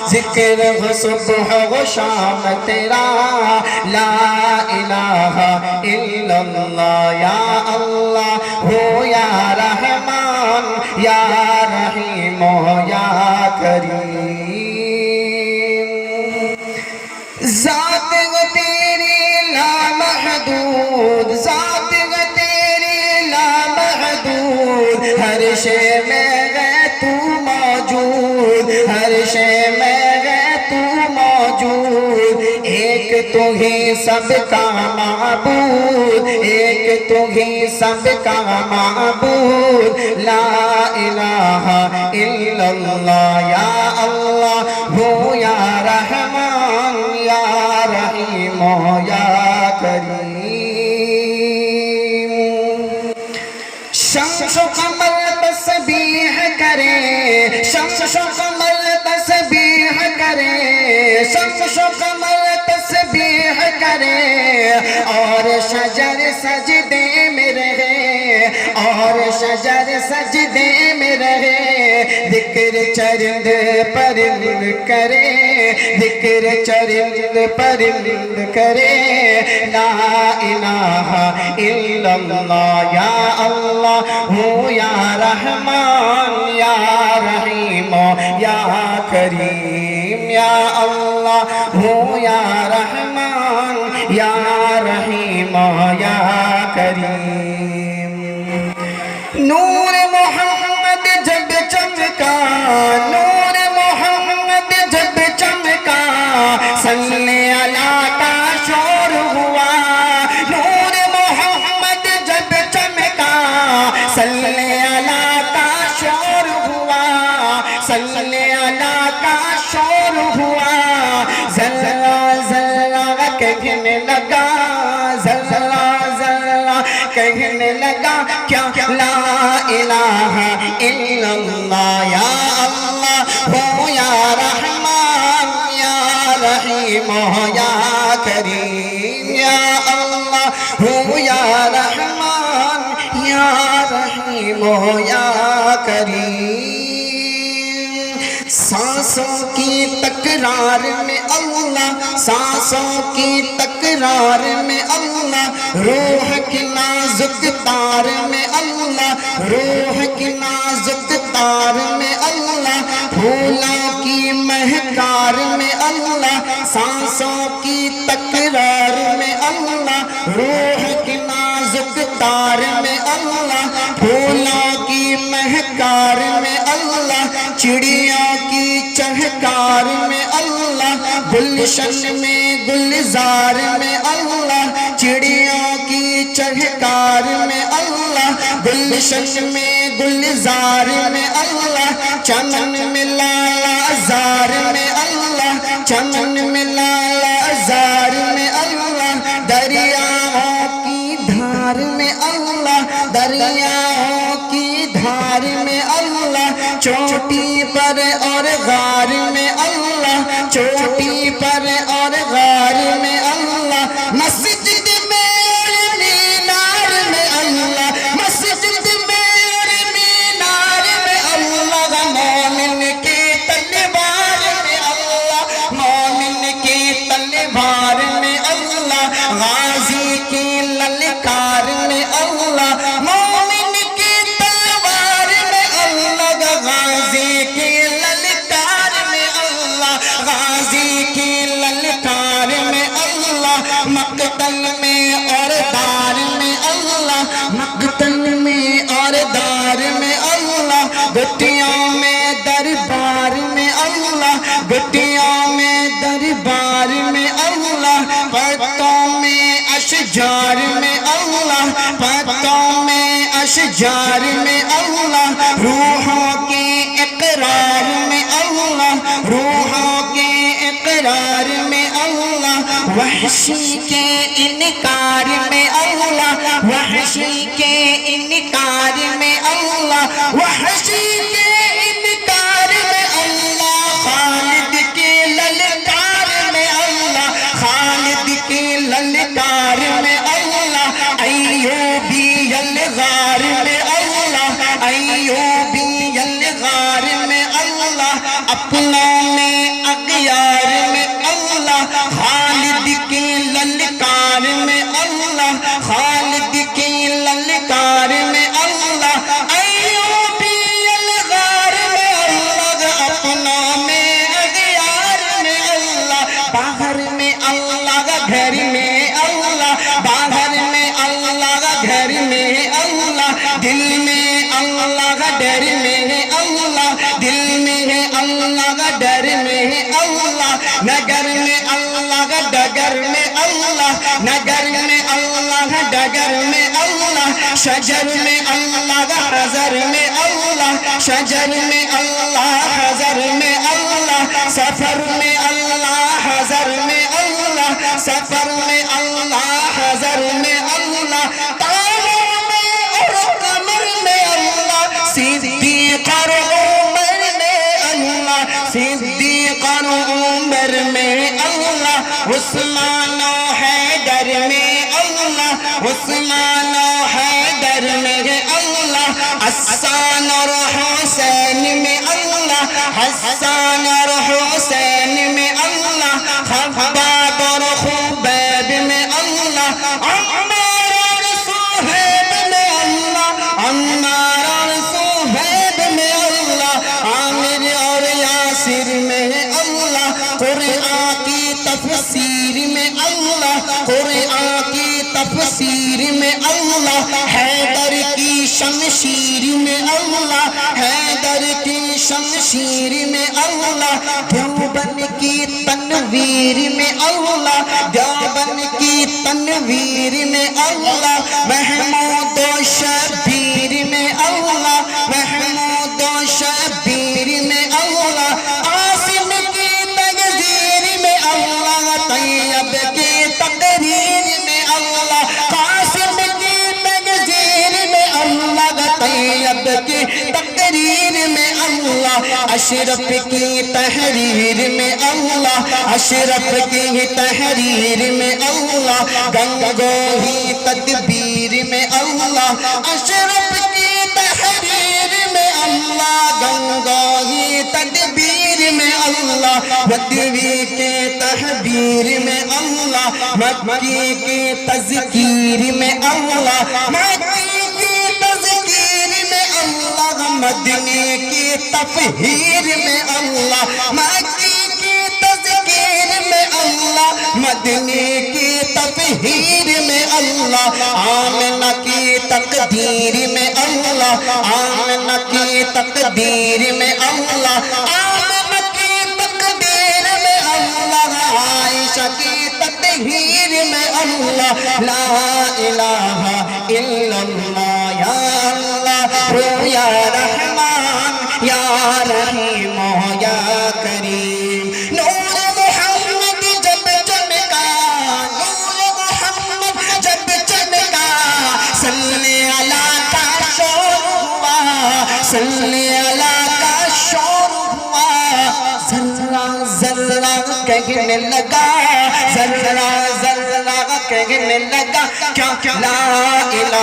ذکر ہو صبح و شام تیرا لا الہ الا اللہ یا اللہ ہو یا رحمان یا رحیم یا کریم ذات تیری لامحدود ذات تیری لامحدود ہر شے میں ہے تو موجود ہر شے میں ہے تو موجود ایک تو ہی سب کا معبود ایک تو ہی سب کا معبود لا الہ الا اللہ یا اللہ ہو یا رحمان یا رحیم یا کریم شمس و قمر تسبیح کرے شمس و قمر تسبیح کرے شمس و قمر تسبیح کرے اور شجر سجدے میں رہے اور شجر سجدے میں رہے ذکر چرند پرند کرے ذکر چرند پرند کرے لا الہ الا اللہ یا اللہ ہو یا رحمان یا رحیم یا کریم یا اللہ ہو یا رحمان یا رحیم یا کریم نور محمد جب چمکا نور محمد جب چمکا صلی اللہ کا شور ہوا نور محمد جب چمکا صلی اللہ کا شور ہوا صلی اللہ کا شور ہوا ذرہ ذرہ کہنے لگا ذرہ ذرہ کہنے لگا کیا لا الہ الا اللہ یا اللہ ہو یا رحمان یا رحیم یا کریم یا اللہ ہو یا رحمان یا رحیم یا کریم سانسوں کی تکرار میں اللہ سانسوں کی تکرار میں اللہ روح کی نازک تار میں اللہ روح کی نازک تار میں اللہ پھولوں کی مہکار میں اللہ سانسوں کی تکرار میں اللہ روح کی نازک تار میں اللہ پھولوں کی مہکار میں اللہ چڑیوں کی چہکار میں اللہ گلشن میں گلزار میں اللہ چڑیوں کی چہکار میں اللہ گلشن میں گلزار میں اللہ چمن میں لالا زار میں اللہ چمن میں لالا زار میں اللہ دریاؤں کی دھار میں اللہ دریاؤں کی دھار میں اللہ چوٹی پر اور غار میں اللہ چوٹی پر اور غار میں اللہ مسجد میں اور مینار میں اللہ مسجد میں اور مینار میں اللہ مومن کی تلوار میں اللہ مومن کی تلوار میں اللہ غازی کی للکار میں اللہ مومن کی تلوار میں اللہ غازی کی للکار میں اللہ غازی کی للکار میں اللہ مقتل میں اور دار میں اللہ مقتل میں اور دار میں اللہ گٹیوں میں دربار میں اللہ گٹیوں میں دربار میں اللہ پتوں میں اشجار میں اللہ پتوں میں اشجار میں اللہ روحوں کے اقرار میں اللہ روحوں کے اقرار میں اللہ وحشی کے انکار میں اللہ وحشی کے انکار میں اللہ وحشی کے انکار میں اللہ خالد کے للکار میں اللہ خالد کے للکار میں اللہ ایوبی الغار میں اللہ ایوبی الغار میں اللہ اپنوں میں باہر میں اللہ گھر میں اللہ باہر میں اللہ گھر میں اللہ دل میں اللہ ڈر میں اللہ دل میں ہے اللہ ڈر میں اللہ نگر میں اللہ ڈگر میں اللہ نگر میں اللہ ڈگر میں اللہ شجر میں اللہ حضر میں اللہ شجر میں اللہ حضر میں اللہ سفر میں اللہ حضر میں اللہ سفر میں اللہ حضر میں اللہ تاروں میں اور قمر میں اللہ صدیق اور عمر میں اللہ صدیق اور عمر میں اللہ عثمان و حیدر میں اللہ عثمان و حیدر میں اللہ حسان اور حسین میں اللہ حسان اور حسین میں اللہ خباب اور خبیب میں اللہ عمار اور صہیب میں اللہ عمار اور صہیب میں اللہ عامر اور یاسر میں اللہ قرآن کی تفسیر میں اللہ قرآن کی تفسیر میں اللہ حیدر کی شمشیر میں اللہ حیدر کی شمشیر میں اللہ دیوبند کی تنویر میں اللہ دیوبند کی تنویر میں اللہ محمود و شبیر میں اللہ محمود و شبیر میں اللہ عاصم کی تغذیر میں اللہ طیب کی تقریر میں اللہ قاسم کی تغذیر میں اللہ طیب کی تقریر میں اللہ اشرف کی تحریر میں اللہ اشرف کی تحریر میں اللہ گنگوہی تدبیر میں اللہ اشرف کی تحریر میں اللہ گنگوہی تدبیر میں اللہ بدوی کے تحبیر میں اللہ مکی کی تذکیر میں اللہ مکی کی تذکیر میں اللہ مدنی کی تفہیر میں اللہ مکی کی تذکیر میں اللہ مدنی کی تفہیر میں اللہ آمنہ کی تقدیر میں اللہ آمنہ کی تقدیر میں اللہ آمنہ کی تقدیر میں اللہ عائشہ کی تطہیر میں اللہ لا الہ الا اللہ یا اللہ یا رحمان یا رحیم یا کریم نور محمد جب چمکا نور محمد جب چمکا صلی اللہ کا شور ہوا صلی اللہ کا شور ہوا ذرہ ذرہ کہنے لگا ذرہ ذرہ کہنے لگا کیا لا الہ